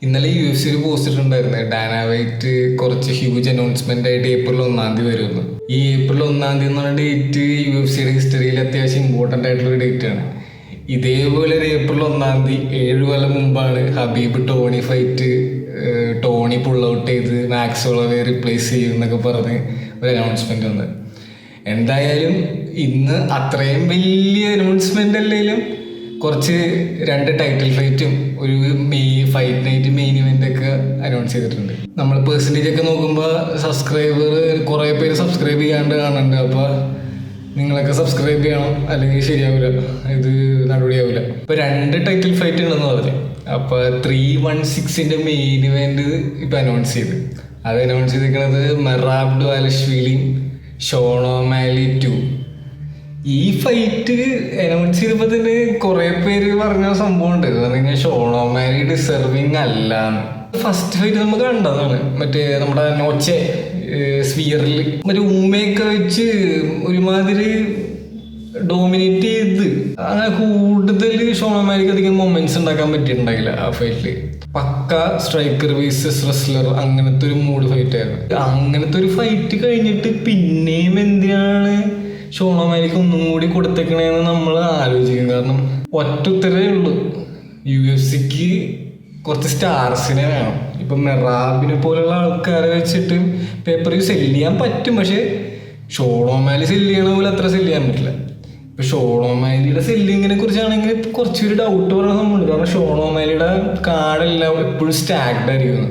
ഇന്നലെ UFC ഒരു post ഇട്ടുണ്ടായിരുന്നു. Dana white കുറച്ച് ഹ്യൂജ് അനൗൺസ്മെന്റ് ആയിട്ട് ഏപ്രിൽ 1 വരുന്നു. ഈ ഏപ്രിൽ 1 എന്ന് പറഞ്ഞ ഡേറ്റ് UFC ഹിസ്റ്ററിയിൽ അത്യാവശ്യം ഇമ്പോർട്ടൻ്റ് ആയിട്ടുള്ള ഒരു ഡേറ്റ് ആണ്. ഇതേപോലെ ഒരു ഏപ്രിൽ 1 7 കൊല്ലം മുമ്പാണ് Khabib Tony fight, Tony pull out ചെയ്ത് മാക്സ് ഹോളോവേ റിപ്ലേസ് ചെയ്യും എന്നൊക്കെ പറഞ്ഞ് ഒരു അനൗൺസ്മെന്റ് വന്നത്. എന്തായാലും ഇന്ന് അത്രയും വലിയ അനൗൺസ്മെന്റ് അല്ലെങ്കിലും കുറച്ച് 2 ടൈറ്റിൽ ഫൈറ്റും ഒരു ഫൈറ്റ് നൈറ്റ് മെയിൻ ഇവന്റ് ഒക്കെ അനൗൺസ് ചെയ്തിട്ടുണ്ട്. നമ്മൾ പെർസെൻറ്റേജ് ഒക്കെ നോക്കുമ്പോൾ സബ്സ്ക്രൈബർ കുറേ പേര് സബ്സ്ക്രൈബ് ചെയ്യാണ്ട് കാണുന്നുണ്ട്. അപ്പോൾ നിങ്ങളൊക്കെ സബ്സ്ക്രൈബ് ചെയ്യണം, അല്ലെങ്കിൽ ശരിയാവില്ല, ഇത് നടപടിയാവില്ല. ഇപ്പോൾ 2 ടൈറ്റിൽ ഫൈറ്റ് ഉണ്ടെന്ന് പറഞ്ഞു. അപ്പോൾ 316 മെയിൻ ഇവന്റ് ഇപ്പം അനൗൺസ് ചെയ്ത്. അത് അനൗൺസ് ചെയ്തിരിക്കുന്നത് മെറാബ് ഡ്വാലഷ്വിലിയും ഷോൺ ഒമാലി 2. ഈ ഫൈറ്റ് അനൗൺസ് ചെയ്തപ്പോൾ തന്നെ കുറെ പേര് പറഞ്ഞ സംഭവം ഉണ്ട്. പറഞ്ഞാൽ ഷോൺ ഒമാലി ഡിസർവിങ് അല്ല. ഫസ്റ്റ് ഫൈറ്റ് നമുക്ക് കണ്ടതാണ്, മറ്റേ നമ്മുടെ നോച്ചെ സ്ഫിയറിൽ മറ്റേ ഉമ്മയൊക്കെ വെച്ച് ഒരുമാതിരി ഡോമിനേറ്റ് ചെയ്ത് അങ്ങനെ കൂടുതൽ ഷോൺ ഒമാലിക്ക് അധികം മൊമെന്റ്സ് ഉണ്ടാക്കാൻ പറ്റിയിട്ടുണ്ടായില്ല ആ ഫൈറ്റില്. പക്ക സ്ട്രൈക്കർ വേഴ്സസ് റെസ്ലർ അങ്ങനത്തെ ഒരു മൂഡ് ഫൈറ്റ് ആയിരുന്നു. അങ്ങനത്തെ ഒരു ഫൈറ്റ് കഴിഞ്ഞിട്ട് പിന്നെയും എന്തിനാണ് ഷോൺ ഒമാലിക്ക് ഒന്നും കൂടി കൊടുത്തേക്കണേന്ന് നമ്മൾ ആലോചിക്കും. കാരണം ഒറ്റ ഉത്തരവേ ഉള്ളൂ, UFC കുറച്ച് സ്റ്റാർസിനെ വേണം. ഇപ്പം മെറാബിനെ പോലുള്ള ആൾക്കാരെ വെച്ചിട്ട് പേപ്പർ വ്യൂ സെല് ചെയ്യാൻ പറ്റും, പക്ഷെ ഷോൺ ഒമാലി സെല് ചെയ്യണ പോലെ അത്ര സെല് ചെയ്യാൻ പറ്റില്ല. ഇപ്പൊ ഷോൺ ഒമാലിയുടെ സെല്ലിങ്ങിനെ കുറിച്ചാണെങ്കിൽ കുറച്ചൊരു ഡൗട്ട് പറയുന്ന സംഭവമുണ്ട്. കാരണം ഷോൺ ഒമാലിയുടെ കാർഡെല്ലാം എപ്പോഴും സ്റ്റാക്ഡ് ആയിരിക്കുന്നു.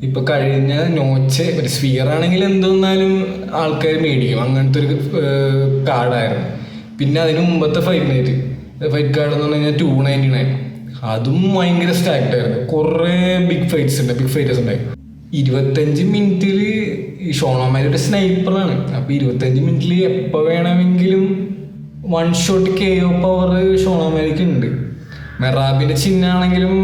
ഇപ്പൊ കഴിഞ്ഞ നോച്ച് ഒരു സ്ഫിയർ ആണെങ്കിൽ എന്തെന്നാലും ആൾക്കാർ മേടിക്കും, അങ്ങനത്തെ ഒരു കാർഡായിരുന്നു. പിന്നെ അതിന് മുമ്പത്തെ ഫൈറ്റ് കാർഡ് എന്ന് പറഞ്ഞു കഴിഞ്ഞാൽ 299, അതും ഭയങ്കര സ്റ്റാക്ഡ് ആയിരുന്നു. കുറേ ബിഗ് ഫൈറ്റേഴ്സ് ഉണ്ടായി. 25 മിനിറ്റിൽ ഈ ഷോൺ ഒമാലിയുടെ സ്നൈപ്പറാണ്. അപ്പൊ 25 മിനിറ്റിൽ എപ്പോൾ വേണമെങ്കിലും 1 ഷോട്ട് KO പവർ ഷോൺ ഒമാലിക്ക് ഉണ്ട്. മെറാബിന്റെ ചിഹ്നാണെങ്കിലും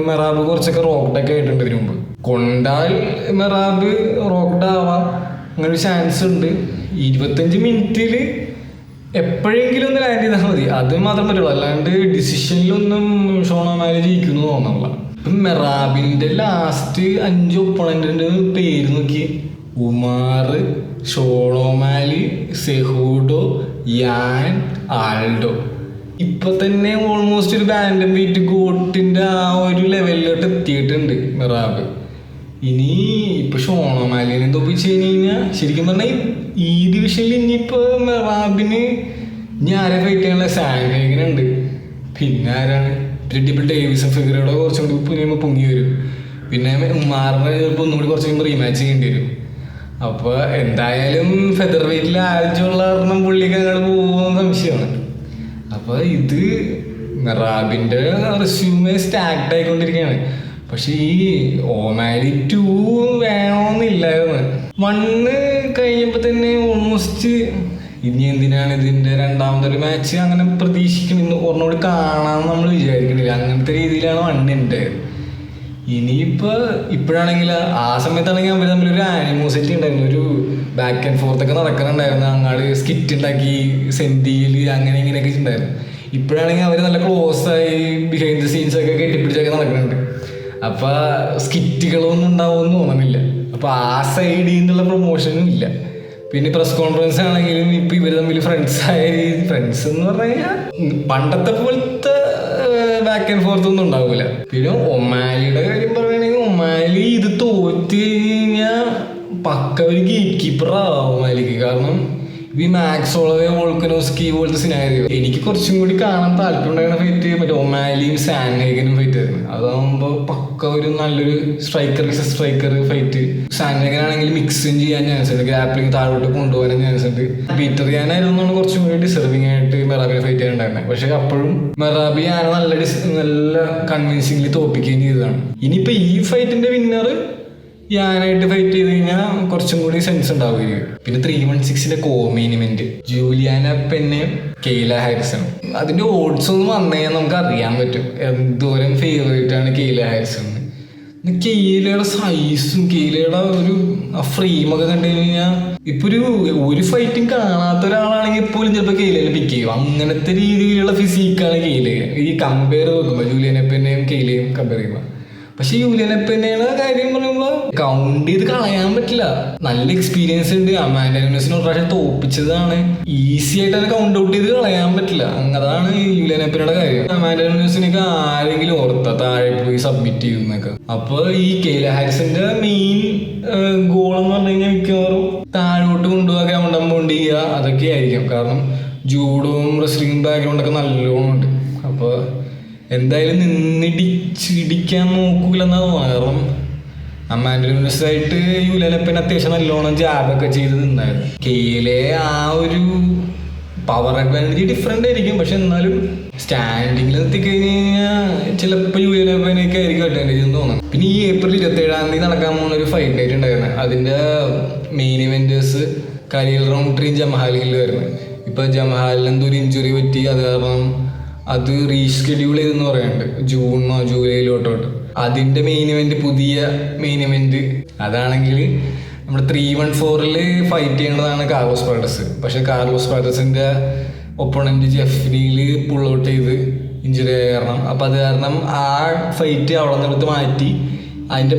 മെറാബ് കുറച്ചൊക്കെ റോക്ഡൊക്കെ ആയിട്ടുണ്ട് ഇതിനു മുമ്പ്. കൊണ്ടാൽ മെറാബ് റോക്ഡ് ആവാം, അങ്ങനെ ഒരു ചാൻസ് ഉണ്ട്. 25 മിനിറ്റിൽ എപ്പോഴെങ്കിലും ഒന്ന് ലാൻഡ് ചെയ്താൽ മതി, അത് മാത്രം പറ്റുള്ളൂ. അല്ലാണ്ട് ഡിസിഷനിലൊന്നും ഷോൺ ഒമാലി ജയിക്കുന്നു തോന്നുന്നില്ല. ഇപ്പം മെറാബിന്റെ ലാസ്റ്റ് 5 ഒപ്പണന്റിന്റെ പേര് നോക്കി: ഉമാർ, ഷോൺ ഒമാലി, സെഹൂഡോ, യാൻ, ആൽഡോ. ഇപ്പൊ തന്നെ ഓൾമോസ്റ്റ് ഒരു ബാൻഡം വെയിറ്റ് ഗോട്ടിന്റെ ആ ഒരു ലെവലിലോട്ട് എത്തിയിട്ടുണ്ട് മെറാബ്. ഇനി ഇപ്പൊ ഷോൺ ഒമാലിനെ തോപ്പിച്ച് കഴിഞ്ഞാൽ ശരിക്കും പറഞ്ഞാൽ ഈ ഡിവിഷനിൽ ഇനിയിപ്പോ മെറാബിന് ഇനി ആരെ ഫൈറ്റ് ചെയ്യാനുള്ള സാൻഡേഗനുണ്ട്, പിന്നെ ആരാണ്, ഡിബിൾ ഡേവിസൺ ഫിഗറോടെ കുറച്ചും കൂടി പുനിയുമ്പോൾ പൊങ്ങി വരും. പിന്നെ ഉമാറിനെ ചിലപ്പോൾ ഒന്നും കൂടി കുറച്ച് കഴിയുമ്പോൾ റീമാച്ച് ചെയ്യേണ്ടി വരും. അപ്പൊ എന്തായാലും ഫെദർ വെയിറ്റിൽ ആഴ്ചയുള്ള കാരണം പുള്ളിക്ക് അങ്ങോട്ട് പോകുന്ന സംശയമാണ്. അപ്പൊ ഇത് മെറാബിന്റെ റെസ്യൂമേ സ്റ്റാക്ഡ് ആയിക്കൊണ്ടിരിക്കുകയാണ്. പക്ഷെ ഈ ഒമാലി 2 വേണമെന്നില്ലായിരുന്നു. 1 കഴിഞ്ഞപ്പോ തന്നെ ഓൾമോസ്റ്റ് ഇനി എന്തിനാണ് ഇതിന്റെ രണ്ടാമതൊരു മാച്ച് അങ്ങനെ പ്രതീക്ഷിക്കണമെന്ന് ഒരെണ്ണോട് കാണാമെന്ന് നമ്മൾ വിചാരിക്കണില്ല. അങ്ങനത്തെ രീതിയിലാണ് 1 ഉണ്ടായത്. ഇനിയിപ്പോ ഇപ്പോഴാണെങ്കിൽ ആ സമയത്താണെങ്കിൽ അവർ തമ്മിലൊരു ആനിമോസിറ്റി ഉണ്ടായിരുന്നു, ഒരു ബാക്ക് ആൻഡ് ഫോർത്ത് ഒക്കെ നടക്കുന്നുണ്ടായിരുന്നു. അങ്ങാട് സ്കിറ്റ് ഉണ്ടാക്കി സെന്തിയിൽ അങ്ങനെ ഇങ്ങനെയൊക്കെ ഉണ്ടായിരുന്നു. ഇപ്പോഴാണെങ്കിൽ അവർ നല്ല ക്ലോസ് ആയി ബിഹൈൻഡ് ദ സീൻസ് ഒക്കെ കെട്ടിപ്പിടിച്ചൊക്കെ നടക്കുന്നുണ്ട്. അപ്പൊ സ്കിറ്റുകളൊന്നും ഉണ്ടാവുമെന്ന് തോന്നണില്ല. അപ്പൊ ആ സൈഡിൽ നിന്നുള്ള പ്രൊമോഷനും ഇല്ല. പിന്നെ പ്രസ് കോൺഫറൻസ് ആണെങ്കിലും ഇപ്പൊ ഇവർ തമ്മിൽ ഫ്രണ്ട്സ് എന്ന് പറഞ്ഞു കഴിഞ്ഞാൽ പണ്ടത്തെ പോലത്തെ ബാക്ക് ആൻഡ് ഫോർത്ത് ഒന്നും ഉണ്ടാവില്ല. പിന്നെ ഒമാലിയുടെ കാര്യം പറയുകയാണെങ്കിൽ ഒമാലി ഇത് തോറ്റ് കഴിഞ്ഞാൽ പക്ക ഒരു ഗേറ്റ് കീപ്പറാവും ഒമാലിക്ക്. കാരണം ഈ മാക്സ് ഹോളോവേ, വോൾക്കനോസ്കി പോലത്തെ സിനാരിയോ എനിക്ക് കുറച്ചും കൂടി കാണാൻ താല്പര്യം ഉണ്ടായിരുന്ന ഫൈറ്റ് മറ്റേ ഒമാലിയും സാൻഹേഗനും ഫൈറ്റ് ആയിരുന്നു. അതാകുമ്പോൾ പക്ക ഒരു നല്ലൊരു സ്ട്രൈക്കർ ഫൈറ്റ്. സാൻഹേഗൻ ആണെങ്കിൽ മിക്സും ചെയ്യാൻ ചാൻസ് ഉണ്ട്, ഗ്രാപ്ലിംഗ് താഴോട്ട് കൊണ്ടുപോകാൻ ചാൻസ് ഉണ്ട്. പീറ്റർ യാനായിരുന്നു കുറച്ചും കൂടി ഡിസർവിംഗ് ആയിട്ട് മെറാബിനെ ഫൈറ്റ് ചെയ്യാനുണ്ടായിരുന്നത്. പക്ഷെ അപ്പോഴും മെറാബി യാന നല്ല കൺവിൻസിംഗ്ലി തോപ്പിക്കുകയും ചെയ്തതാണ്. ഇനിയിപ്പോൾ ഈ ഫൈറ്റിന്റെ വിന്നർ യാനായിട്ട് ഫൈറ്റ് ചെയ്ത് കഴിഞ്ഞാൽ കുറച്ചും കൂടി സെൻസ് ഉണ്ടാവുകയും. പിന്നെ 316 കോമെയിൻ ഇവന്റ് ജൂലിയാന പെന്നെ, കെയ്ല ഹാരിസൺ. അതിന്റെ ഓഡ്സ് ഒന്നും വന്നു കഴിഞ്ഞാൽ നമുക്ക് അറിയാൻ പറ്റും എന്തോരം ഫേവറേറ്റ് ആണ് കെയ്ല ഹാരിസൺ. കെയ്ലയുടെ സൈസും കെയ്ലയുടെ ഒരു ഫ്രെയിമൊക്കെ കണ്ടു കഴിഞ്ഞാൽ ഇപ്പൊ ഒരു ഫൈറ്റും കാണാത്ത ഒരാളാണെങ്കിൽ പോലും ചിലപ്പോൾ കെയ്ലയിൽ പിക്ക് ചെയ്യും. അങ്ങനത്തെ രീതിയിലുള്ള ഫിസിക്കാണ് കെയ്ല. ഈ കമ്പയർ നോക്കുമ്പോൾ ജൂലിയാനെ പെന്നെയും കെയ്ലയും കമ്പയർ ചെയ്യുമ്പോൾ പക്ഷെ യൂലിയനെപ്പനെയുടെ കാര്യം പറയുമ്പോൾ കൗണ്ട് ചെയ്ത് കളയാൻ പറ്റില്ല. നല്ല എക്സ്പീരിയൻസ് ഉണ്ട്. അമാൻഡ ന്യൂസിനെ ഒരു പ്രാവശ്യം തോപ്പിച്ചതാണ്. ഈസി ആയിട്ട് തന്നെ കൗണ്ട് ഔട്ട് ചെയ്ത് കളയാൻ പറ്റില്ല. അതാണ് യൂലിയനെപ്പനയുടെ കാര്യം. അമാൻഡ ന്യൂസിനൊക്കെ ആരെങ്കിലും ഓർത്ത താഴെ പോയി സബ്മിറ്റ് ചെയ്യുന്നൊക്കെ. അപ്പൊ ഈ കെയ്ല ഹാരിസിന്റെ മെയിൻ ഗോൾ എന്ന് പറഞ്ഞു കഴിഞ്ഞാൽ മിക്കവാറും താഴോട്ട് കൊണ്ടുപോകാൻ കൗണ്ട് ചെയ്യുക അതൊക്കെ ആയിരിക്കും. കാരണം ജൂഡും റെസ്ലിംഗ് ബാക്ക്ഗ്രൗണ്ടൊക്കെ നല്ലോണം ഉണ്ട്. അപ്പോൾ എന്തായാലും നിന്നിടിച്ചിടിക്കാൻ നോക്കൂലെന്നാ തോന്നുന്നത്. കാരണം അമാൻഡ ന്യൂസായിട്ട് യൂലിയനെപ്പൻ അത്യാവശ്യം നല്ലോണം ജാബൊക്കെ ചെയ്ത് നിന്നായിരുന്നു. കെയിലെ ആ ഒരു പവർ അഡ്വാൻറ്റേജ് ഡിഫറെൻ്റ് ആയിരിക്കും. പക്ഷെ എന്നാലും സ്റ്റാൻഡിങ്ങിൽ എത്തിക്കഴിഞ്ഞ് കഴിഞ്ഞാൽ ചിലപ്പോൾ യൂലിയനെപ്പനൊക്കെ ആയിരിക്കും അഡ്വാൻറ്റേജ് എന്ന് തോന്നുന്നു. പിന്നെ ഈ ഏപ്രിൽ 27 നടക്കാൻ പോകുന്ന ഒരു ഫൈറ്റ് നൈറ്റ് ഉണ്ടായിരുന്നു. അതിൻ്റെ മെയിൻ ഇവൻറ്റേഴ്സ് കലീൽ റൗണ്ട്രിയും ജമഹാലിൽ വരുന്നത്. ഇപ്പോൾ ജമഹാലിന് എന്തോ ഒരു ഇഞ്ചുറി പറ്റി. അത് കാരണം അത് റീഷെഡ്യൂൾ ചെയ്തെന്ന് പറയുന്നുണ്ട് ജൂണോ ജൂലൈയിലോട്ടോട്ട്. അതിൻ്റെ മെയിൻ ഇവൻറ്റ്, പുതിയ മെയിൻ ഇവൻറ്റ് അതാണെങ്കിൽ നമ്മുടെ 314 ഫൈറ്റ് ചെയ്യേണ്ടതാണ് കാർലോസ് പ്രാഡസ്. പക്ഷേ കാർലോസ് പ്രാഡസിൻ്റെ ഒപ്പോണൻറ്റ് ജെഫ്രിയിൽ പുൾ ഔട്ട് ചെയ്ത് ഇഞ്ചുറി ആയ കാരണം. അപ്പോൾ അത് കാരണം ആ ഫൈറ്റ് അവിടെ നിന്നെടുത്ത് മാറ്റി അതിൻ്റെ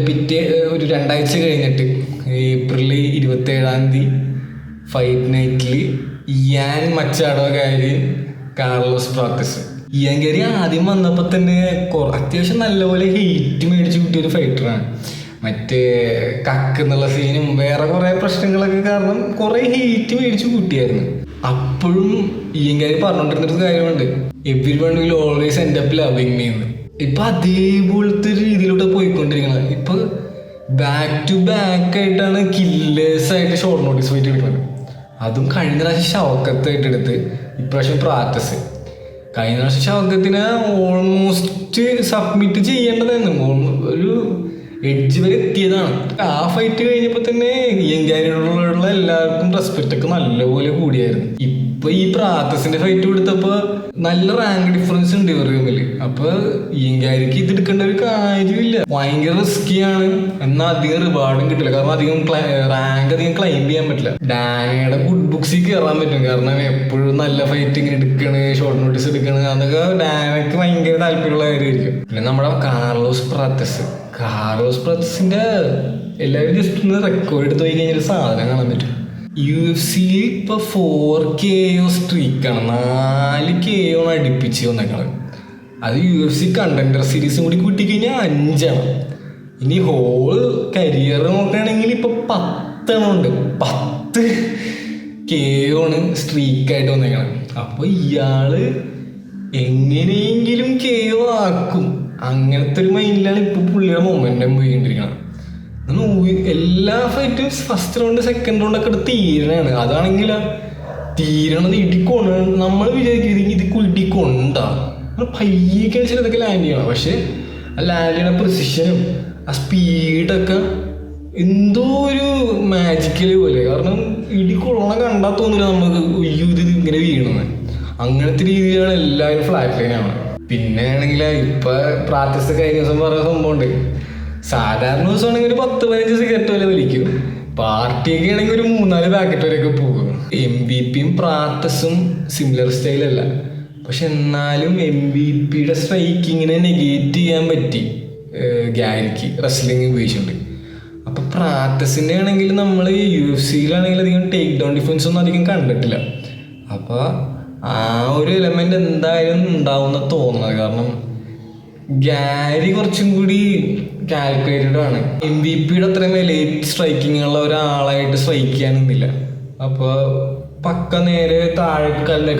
ഒരു 2 ആഴ്ച കഴിഞ്ഞിട്ട് ഏപ്രിൽ 27 ഫൈറ്റ് നൈറ്റിൽ Ian Machado Garry Carlos Prates. Ian കയറി ആദ്യം വന്നപ്പോൾ തന്നെ അത്യാവശ്യം നല്ലപോലെ ഹെയ്റ്റ് മേടിച്ച് കിട്ടിയൊരു ഫൈറ്ററാണ്. മറ്റേ കക്കെന്നുള്ള സീനും വേറെ കുറേ പ്രശ്നങ്ങളൊക്കെ കാരണം കുറേ ഹെയ്റ്റ് മേടിച്ച് കൂട്ടിയായിരുന്നു. അപ്പോഴും ഇയങ്കാരി പറഞ്ഞുകൊണ്ടിരുന്നൊരു കാര്യമുണ്ട്, everyone will always end up loving me എന്ന്. ഇപ്പം അതേപോലത്തെ ഒരു രീതിയിലൂടെ പോയിക്കൊണ്ടിരിക്കുന്നത്. ഇപ്പം ബാക്ക് ടു ബാക്ക് ആയിട്ടാണ് കില്ലേഴ്സായിട്ട് ഷോർട്ട് നോട്ടീസ് ഫൈറ്റ് എടുക്കുന്നത്. അതും കഴിഞ്ഞ പ്രാവശ്യം ഷൗക്കത്തായിട്ട് എടുത്ത് ഇപ്രാവശ്യം പ്രാക്ടീസ്. കഴിഞ്ഞ പ്രാവശ്യം ഷൗക്കത്തിനെ ഓൾമോസ്റ്റ് സബ്മിറ്റ് ചെയ്യേണ്ടതായിരുന്നു. ഒരു എഡ്ജ് വരെ എത്തിയതാണ്. ആ ഫൈറ്റ് കഴിഞ്ഞപ്പോൾ തന്നെ യങ്കാരിയോടുള്ള എല്ലാവർക്കും റെസ്പെക്റ്റ് ഒക്കെ നല്ലപോലെ കൂടിയായിരുന്നു. ഇപ്പൊ ഈ പ്രാക്ടീസിന്റെ ഫൈറ്റ് കൊടുത്തപ്പോൾ നല്ല റാങ്ക് ഡിഫറൻസ് ഉണ്ട് ഇവർ തമ്മിൽ. അപ്പൊ യങ്കാരിക്ക് ഇത് എടുക്കേണ്ട ഒരു കാര്യമില്ല. ഭയങ്കര റിസ്കിയാണ്. എന്നാൽ അധികം റിവാർഡും കിട്ടില്ല. കാരണം റാങ്ക് അധികം ക്ലൈം ചെയ്യാൻ പറ്റില്ല. ഡാനയുടെ ഗുഡ് ബുക്സിൽ കയറാൻ പറ്റും. കാരണം എപ്പോഴും നല്ല ഫൈറ്റ് ഇങ്ങനെ എടുക്കണ്, ഷോർട്ട് നോട്ടീസ് എടുക്കണ്, അതൊക്കെ ഡാനയ്ക്ക് ഭയങ്കര താല്പര്യമുള്ള കാര്യമായിരിക്കും. പിന്നെ നമ്മുടെ കാർലോസ് പ്രാക്ടീസിന്റെ എല്ലാവരും ജസ്റ്റ് ഒന്ന് റെക്കോർഡ് എടുത്ത് പോയി കഴിഞ്ഞൊരു സാധനം കാണാൻ പറ്റും. UFC ഇപ്പൊ 4 KO സ്ട്രീക്കാണ്. 4 KO അടുപ്പിച്ച് വന്നേക്കാണ്. അത് UFC കണ്ടൻഡർ സീരീസും കൂടി കൂട്ടിക്കഴിഞ്ഞാൽ 5 ഇനി ഹോൾ കരിയർ നോക്കുകയാണെങ്കിൽ ഇപ്പൊ 10 ഉണ്ട്. 10 KO സ്ട്രീക്കായിട്ട് വന്നേക്കണം. അപ്പൊ ഇയാള് എങ്ങനെയെങ്കിലും KO ആക്കും. അങ്ങനത്തെ ഒരു മൈൻഡിലാണ് ഇപ്പൊ പുള്ളിയുടെ മൊമെന്റം പോയിക്കൊണ്ടിരിക്കണം. എല്ലാ ഫൈറ്റും ഫസ്റ്റ് റൗണ്ട് സെക്കൻഡ് റൗണ്ട് ഒക്കെ എടുത്ത് തീരണാണ്. അതാണെങ്കിൽ തീരണത് ഇടിക്കൊണ്ട. നമ്മൾ വിചാരിക്കുന്നത് ഇത് ഇടിക്കൊണ്ടാ പയ്യൊക്കെയാണ് ചിലതൊക്കെ ലാൻഡ് ചെയ്യണം. പക്ഷെ ആ ലാൻഡ് ചെയ്യണ പ്രിസിഷനും ആ സ്പീഡൊക്കെ എന്തോ ഒരു മാജിക്കല് പോലെ. കാരണം ഇടിക്കൊള്ളണം കണ്ടാൽ തോന്നില്ല നമുക്ക് ഇത് ഇങ്ങനെ വീണെന്ന്. അങ്ങനത്തെ രീതിയിലാണ് എല്ലാവരും ഫ്ലാറ്റ് ലൈനാണ്. പിന്നെ ആണെങ്കിൽ ഇപ്പൊ പ്രാക്ടീസ് കഴിഞ്ഞ ദിവസം പറയുന്ന സംഭവമുണ്ട്. സാധാരണ ദിവസമാണെങ്കിൽ ഒരു 10-15 സിഗരറ്റ് വരെ വലിക്കും. പാർട്ടിയൊക്കെ ആണെങ്കിൽ ഒരു 3-4 പാക്കറ്റ് വരെയൊക്കെ പോകും. MVP പ്രാക്ടീസും സിമിലർ സ്റ്റൈലല്ല. പക്ഷെ എന്നാലും MVP സ്ട്രൈക്കിങ്ങിനെ നെഗേറ്റ് ചെയ്യാൻ പറ്റി ഗാരിക്ക് റെസ്ലിംഗ് ഉപയോഗിച്ചിട്ടുണ്ട്. അപ്പൊ പ്രാക്ടീസിന്റെ ആണെങ്കിൽ നമ്മൾ UFC അധികം ടേക്ക് ഡൗൺ ഡിഫൻസ് ഒന്നും അധികം കണ്ടിട്ടില്ല. അപ്പൊ ആ ഒരു എലമെന്റ് എന്തായാലും ഉണ്ടാവുന്ന തോന്നുന്നത്. കാരണം ഗാരി കുറച്ചും കൂടി കാൽക്കുലേറ്റഡ് ആണ്. MVP അത്രയും ലേറ്റ് സ്ട്രൈക്കിംഗ് ഉള്ള ഒരാളായിട്ട് സ്ട്രൈക്ക് ചെയ്യാനൊന്നുമില്ല. അപ്പോൾ പക്ക നേരെ താഴെ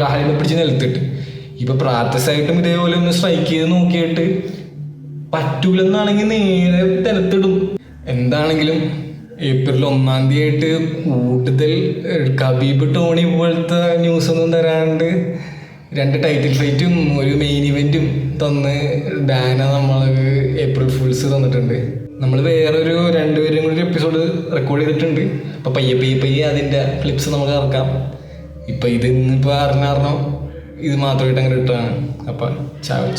കാലിനെ പിടിച്ച് നിലത്തിട്ട് ഇപ്പൊ പ്രാക്ടീസായിട്ടും ഇതേപോലെ ഒന്ന് സ്ട്രൈക്ക് ചെയ്ത് നോക്കിയിട്ട് പറ്റൂലെന്നാണെങ്കിൽ നേരെ നിലത്തിടും. എന്താണെങ്കിലും ഏപ്രിൽ 1 കൂടുതൽ കബീബ് ടോണി പോലത്തെ ന്യൂസ് ഒന്നും തരാണ്ട് 2 ടൈറ്റിൽ ഫൈറ്റും ഒരു മെയിൻ ഇവന്റും തന്ന് ഡാന നമ്മൾക്ക് ഏപ്രിൽ ഫുൾസ് തന്നിട്ടുണ്ട്. നമ്മൾ വേറൊരു 2 പേരും കൂടി എപ്പിസോഡ് റെക്കോർഡ് ചെയ്തിട്ടുണ്ട്. അപ്പോൾ പയ്യെ അതിൻ്റെ ക്ലിപ്സ് നമുക്ക് ഇറക്കാം. ഇപ്പം ഇതിന്നിപ്പോൾ അറിഞ്ഞാരണം ഇത് മാത്രമായിട്ട് അങ്ങനെ ഇട്ടാണ്. അപ്പം ചാവ്